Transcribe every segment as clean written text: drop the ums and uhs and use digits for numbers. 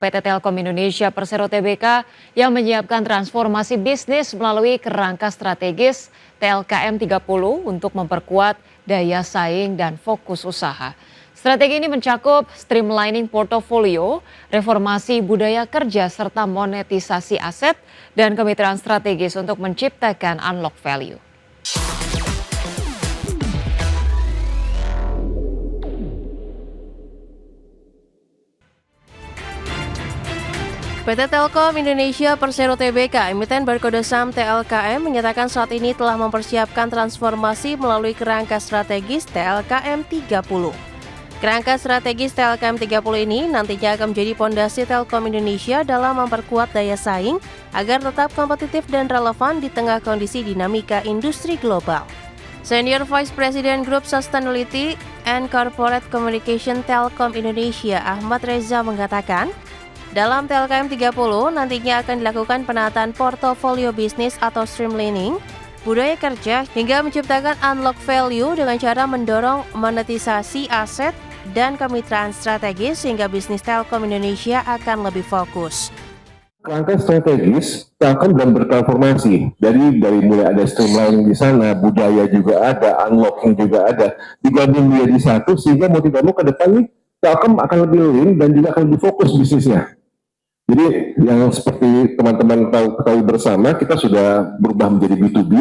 PT Telkom Indonesia Persero Tbk yang menyiapkan transformasi bisnis melalui kerangka strategis TLKM 30 untuk memperkuat daya saing dan fokus usaha. Strategi ini mencakup streamlining portofolio, reformasi budaya kerja, serta monetisasi aset dan kemitraan strategis untuk menciptakan unlock value. PT Telkom Indonesia Persero Tbk, emiten berkode saham TLKM, menyatakan saat ini telah mempersiapkan transformasi melalui kerangka strategis TLKM 30. Kerangka strategis TLKM 30 ini nantinya akan menjadi fondasi Telkom Indonesia dalam memperkuat daya saing agar tetap kompetitif dan relevan di tengah kondisi dinamika industri global. Senior Vice President Group Sustainability and Corporate Communication Telkom Indonesia, Ahmad Reza, mengatakan, dalam TLKM 30 nantinya akan dilakukan penataan portofolio bisnis atau streamlining, budaya kerja, hingga menciptakan unlock value dengan cara mendorong monetisasi aset dan kemitraan strategis sehingga bisnis Telkom Indonesia akan lebih fokus. Kerangka strategis Telkom dan bertransformasi dari mulai ada streamlining di sana, budaya juga ada, unlocking juga ada, digabung menjadi satu sehingga mau tidak mau ke depan nih Telkom akan lebih lean dan juga akan lebih fokus bisnisnya. Jadi yang seperti teman-teman ketahui bersama, kita sudah berubah menjadi B2B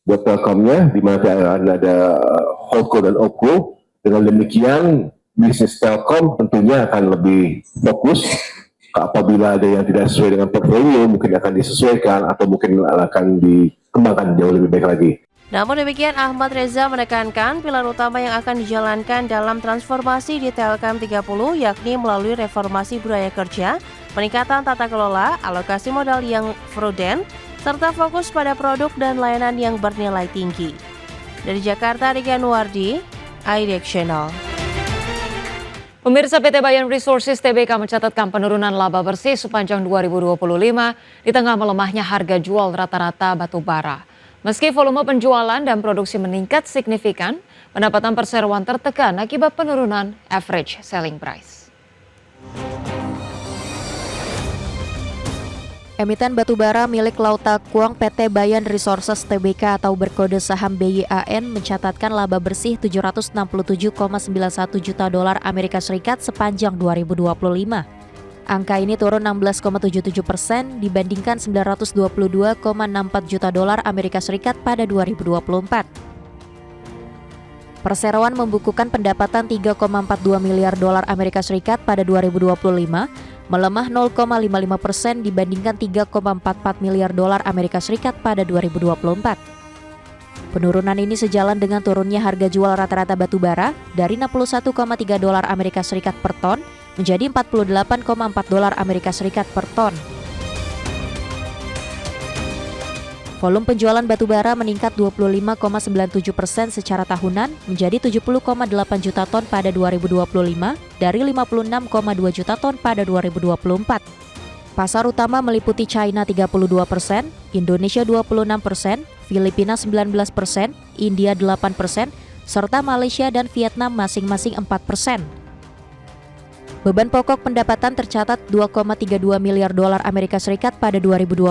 buat Telkomnya, di mana ada Holdco dan OpCo. Dengan demikian, bisnis Telkom tentunya akan lebih fokus. Apabila ada yang tidak sesuai dengan portfolio, mungkin akan disesuaikan atau mungkin akan dikembangkan jauh lebih baik lagi. Namun demikian, Ahmad Reza menekankan pilar utama yang akan dijalankan dalam transformasi di TLKM 30 yakni melalui reformasi budaya kerja, peningkatan tata kelola, alokasi modal yang prudent, serta fokus pada produk dan layanan yang bernilai tinggi. Dari Jakarta, Rika Nuardi, IDX Channel. Pemirsa, PT Bayan Resources Tbk mencatatkan penurunan laba bersih sepanjang 2025 di tengah melemahnya harga jual rata-rata batu bara. Meski volume penjualan dan produksi meningkat signifikan, pendapatan perseroan tertekan akibat penurunan average selling price. Emiten batubara milik Lauta Kuang PT Bayan Resources Tbk atau berkode saham BYAN mencatatkan laba bersih 767,91 juta dolar Amerika Serikat sepanjang 2025. Angka ini turun 16,77% dibandingkan 922,64 juta dolar Amerika Serikat pada 2024. Perseroan membukukan pendapatan 3,42 miliar dolar Amerika Serikat pada 2025, melemah 0,55% dibandingkan 3,44 miliar dolar Amerika Serikat pada 2024. Penurunan ini sejalan dengan turunnya harga jual rata-rata batu bara dari 61,3 dolar Amerika Serikat per ton menjadi 48,4 dolar Amerika Serikat per ton. Volume penjualan batu bara meningkat 25,97% secara tahunan menjadi 70,8 juta ton pada 2025 dari 56,2 juta ton pada 2024. Pasar utama meliputi China 32%, Indonesia 26%, Filipina 19%, India 8%, serta Malaysia dan Vietnam masing-masing 4%. Beban pokok pendapatan tercatat 2,32 miliar dolar Amerika Serikat pada 2025,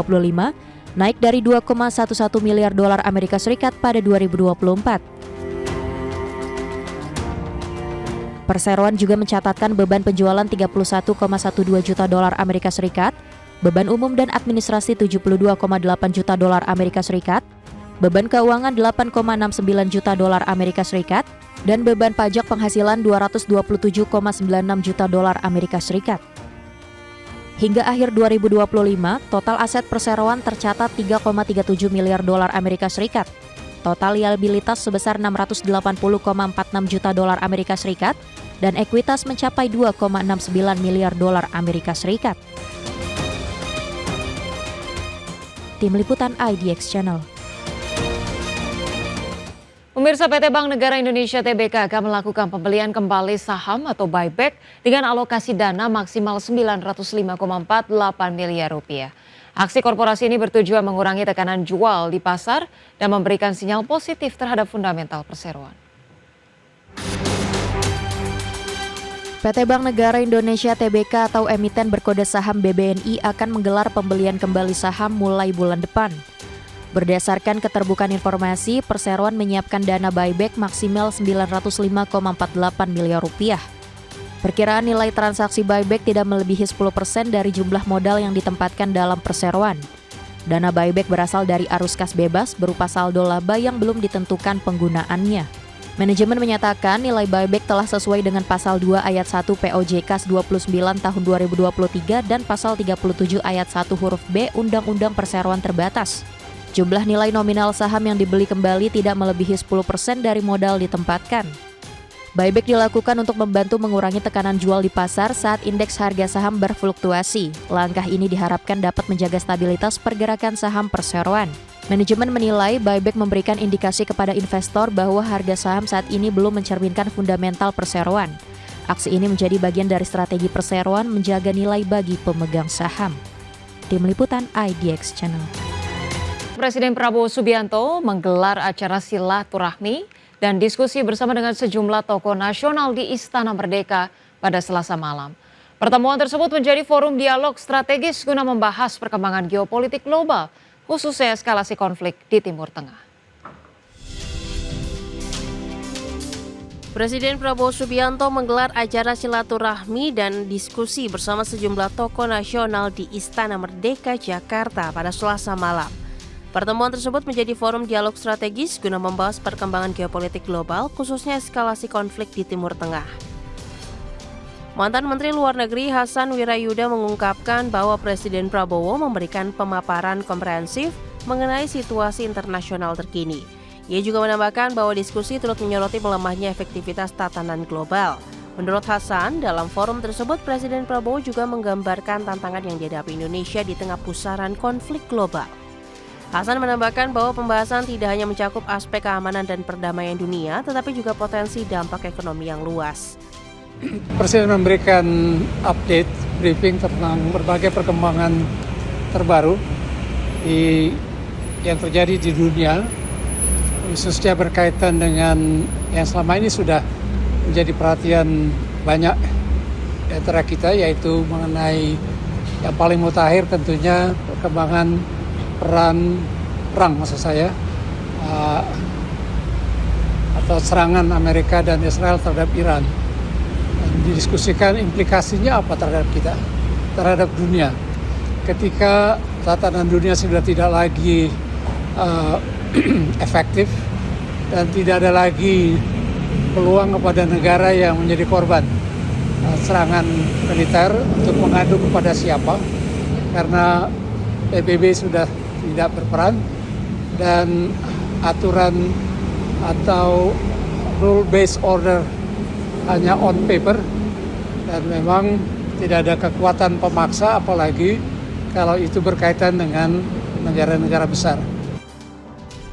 naik dari 2,11 miliar dolar Amerika Serikat pada 2024. Perseroan juga mencatatkan beban penjualan 31,12 juta dolar Amerika Serikat, beban umum dan administrasi 72,8 juta dolar Amerika Serikat, beban keuangan 8,69 juta dolar Amerika Serikat, dan beban pajak penghasilan 227,96 juta dolar Amerika Serikat. Hingga akhir 2025, total aset perseroan tercatat 3,37 miliar dolar Amerika Serikat. Total liabilitas sebesar 680,46 juta dolar Amerika Serikat dan ekuitas mencapai 2,69 miliar dolar Amerika Serikat. Tim Liputan IDX Channel. Pemirsa, PT Bank Negara Indonesia Tbk akan melakukan pembelian kembali saham atau buyback dengan alokasi dana maksimal 905,48 miliar rupiah. Aksi korporasi ini bertujuan mengurangi tekanan jual di pasar dan memberikan sinyal positif terhadap fundamental perseroan. PT Bank Negara Indonesia Tbk atau emiten berkode saham BBNI akan menggelar pembelian kembali saham mulai bulan depan. Berdasarkan keterbukaan informasi, perseroan menyiapkan dana buyback maksimal 905,48 miliar rupiah. Perkiraan nilai transaksi buyback tidak melebihi 10% dari jumlah modal yang ditempatkan dalam perseroan. Dana buyback berasal dari arus kas bebas berupa saldo laba yang belum ditentukan penggunaannya. Manajemen menyatakan nilai buyback telah sesuai dengan pasal 2 ayat 1 POJK 29 tahun 2023 dan pasal 37 ayat 1 huruf B Undang-Undang Perseroan Terbatas. Jumlah nilai nominal saham yang dibeli kembali tidak melebihi 10% dari modal ditempatkan. Buyback dilakukan untuk membantu mengurangi tekanan jual di pasar saat indeks harga saham berfluktuasi. Langkah ini diharapkan dapat menjaga stabilitas pergerakan saham perseroan. Manajemen menilai buyback memberikan indikasi kepada investor bahwa harga saham saat ini belum mencerminkan fundamental perseroan. Aksi ini menjadi bagian dari strategi perseroan menjaga nilai bagi pemegang saham. Tim Liputan IDX Channel. Presiden Prabowo Subianto menggelar acara silaturahmi dan diskusi bersama dengan sejumlah tokoh nasional di Istana Merdeka pada Selasa malam. Pertemuan tersebut menjadi forum dialog strategis guna membahas perkembangan geopolitik global, khususnya eskalasi konflik di Timur Tengah. Presiden Prabowo Subianto menggelar acara silaturahmi dan diskusi bersama sejumlah tokoh nasional di Istana Merdeka, Jakarta pada Selasa malam. Pertemuan tersebut menjadi forum dialog strategis guna membahas perkembangan geopolitik global, khususnya eskalasi konflik di Timur Tengah. Mantan Menteri Luar Negeri Hasan Wirayuda mengungkapkan bahwa Presiden Prabowo memberikan pemaparan komprehensif mengenai situasi internasional terkini. Ia juga menambahkan bahwa diskusi turut menyoroti melemahnya efektivitas tatanan global. Menurut Hasan, dalam forum tersebut Presiden Prabowo juga menggambarkan tantangan yang dihadapi Indonesia di tengah pusaran konflik global. Hasan menambahkan bahwa pembahasan tidak hanya mencakup aspek keamanan dan perdamaian dunia, tetapi juga potensi dampak ekonomi yang luas. Presiden memberikan update, briefing tentang berbagai perkembangan terbaru yang terjadi di dunia, khususnya berkaitan dengan yang selama ini sudah menjadi perhatian banyak di antara kita, yaitu mengenai yang paling mutakhir tentunya perkembangan perang maksud saya, atau serangan Amerika dan Israel terhadap Iran. Didiskusikan implikasinya apa terhadap kita, terhadap dunia. Ketika tatanan dunia sudah tidak lagi efektif dan tidak ada lagi peluang kepada negara yang menjadi korban serangan militer untuk mengadu kepada siapa, karena PBB sudah tidak berperan dan aturan atau rule-based order hanya on paper, dan memang tidak ada kekuatan pemaksa, apalagi kalau itu berkaitan dengan negara-negara besar.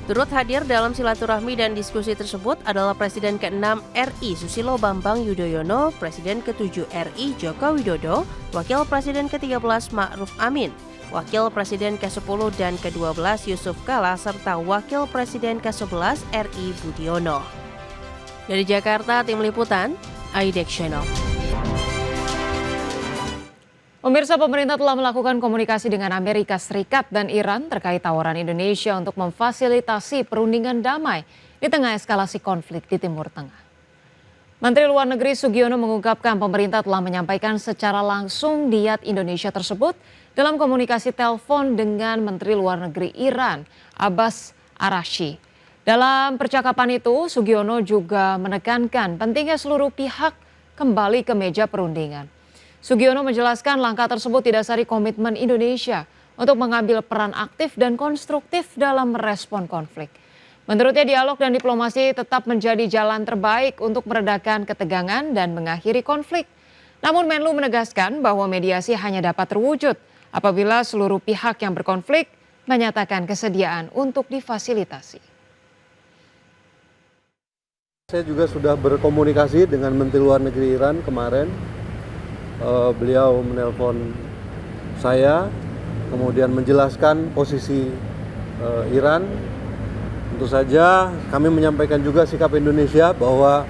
Turut hadir dalam silaturahmi dan diskusi tersebut adalah Presiden ke-6 RI Susilo Bambang Yudhoyono, Presiden ke-7 RI Joko Widodo, Wakil Presiden ke-13 Ma'ruf Amin, Wakil Presiden ke-10 dan ke-12 Yusuf Kala, serta Wakil Presiden ke-11 RI Budiono. Dari Jakarta, Tim Liputan, IDX Channel. Pemirsa, pemerintah telah melakukan komunikasi dengan Amerika Serikat dan Iran terkait tawaran Indonesia untuk memfasilitasi perundingan damai di tengah eskalasi konflik di Timur Tengah. Menteri Luar Negeri Sugiono mengungkapkan pemerintah telah menyampaikan secara langsung niat Indonesia tersebut dalam komunikasi telepon dengan Menteri Luar Negeri Iran, Abbas Araghchi. Dalam percakapan itu, Sugiono juga menekankan pentingnya seluruh pihak kembali ke meja perundingan. Sugiono menjelaskan langkah tersebut didasari komitmen Indonesia untuk mengambil peran aktif dan konstruktif dalam merespon konflik. Menurutnya, dialog dan diplomasi tetap menjadi jalan terbaik untuk meredakan ketegangan dan mengakhiri konflik. Namun Menlu menegaskan bahwa mediasi hanya dapat terwujud apabila seluruh pihak yang berkonflik menyatakan kesediaan untuk difasilitasi. Saya juga sudah berkomunikasi dengan Menteri Luar Negeri Iran kemarin. Beliau menelpon saya, kemudian menjelaskan posisi Iran. Tentu saja kami menyampaikan juga sikap Indonesia bahwa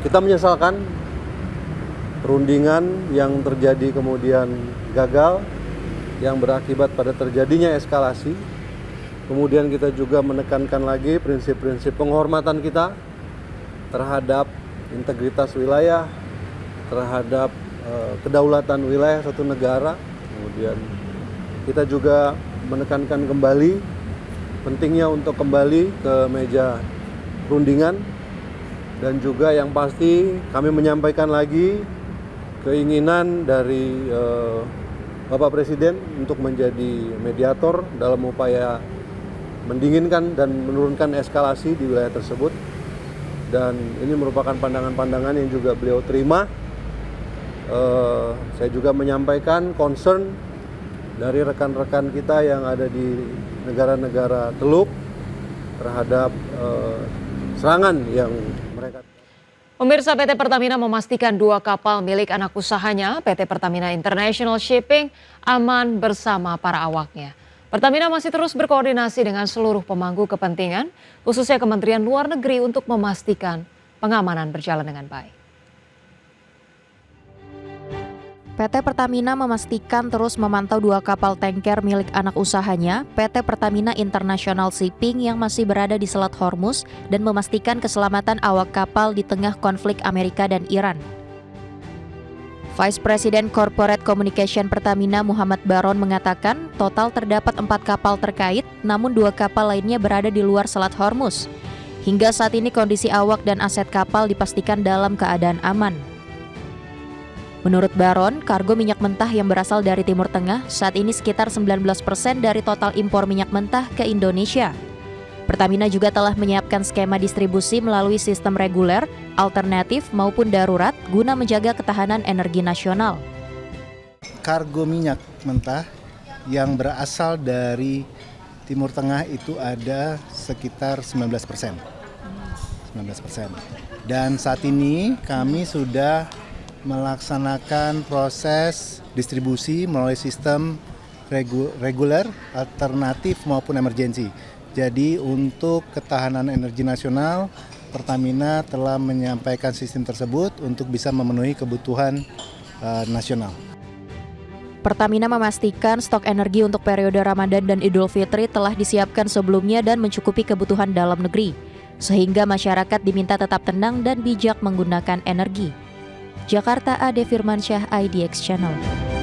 kita menyesalkan perundingan yang terjadi kemudian gagal, yang berakibat pada terjadinya eskalasi. Kemudian kita juga menekankan lagi prinsip-prinsip penghormatan kita terhadap integritas wilayah, terhadap kedaulatan wilayah satu negara. Kemudian kita juga menekankan kembali pentingnya untuk kembali ke meja perundingan, dan juga yang pasti kami menyampaikan lagi keinginan dari Bapak Presiden untuk menjadi mediator dalam upaya mendinginkan dan menurunkan eskalasi di wilayah tersebut. Dan ini merupakan pandangan-pandangan yang juga beliau terima. Saya juga menyampaikan concern dari rekan-rekan kita yang ada di negara-negara Teluk terhadap serangan yang mereka. Pemirsa, PT Pertamina memastikan 2 kapal milik anak usahanya, PT Pertamina International Shipping, aman bersama para awaknya. Pertamina masih terus berkoordinasi dengan seluruh pemangku kepentingan, khususnya Kementerian Luar Negeri untuk memastikan pengamanan berjalan dengan baik. PT Pertamina memastikan terus memantau 2 kapal tanker milik anak usahanya, PT Pertamina International Shipping yang masih berada di Selat Hormuz dan memastikan keselamatan awak kapal di tengah konflik Amerika dan Iran. Vice President Corporate Communication Pertamina Muhammad Baron mengatakan total terdapat 4 kapal terkait, namun 2 kapal lainnya berada di luar Selat Hormuz. Hingga saat ini kondisi awak dan aset kapal dipastikan dalam keadaan aman. Menurut Baron, kargo minyak mentah yang berasal dari Timur Tengah saat ini sekitar 19% dari total impor minyak mentah ke Indonesia. Pertamina juga telah menyiapkan skema distribusi melalui sistem reguler, alternatif maupun darurat guna menjaga ketahanan energi nasional. Kargo minyak mentah yang berasal dari Timur Tengah itu ada sekitar 19%. Dan saat ini kami sudah melaksanakan proses distribusi melalui sistem reguler, alternatif maupun emergensi. Jadi untuk ketahanan energi nasional, Pertamina telah menyampaikan sistem tersebut untuk bisa memenuhi kebutuhan nasional. Pertamina memastikan stok energi untuk periode Ramadan dan Idul Fitri telah disiapkan sebelumnya dan mencukupi kebutuhan dalam negeri, sehingga masyarakat diminta tetap tenang dan bijak menggunakan energi. Jakarta, Ade Firmansyah, IDX Channel.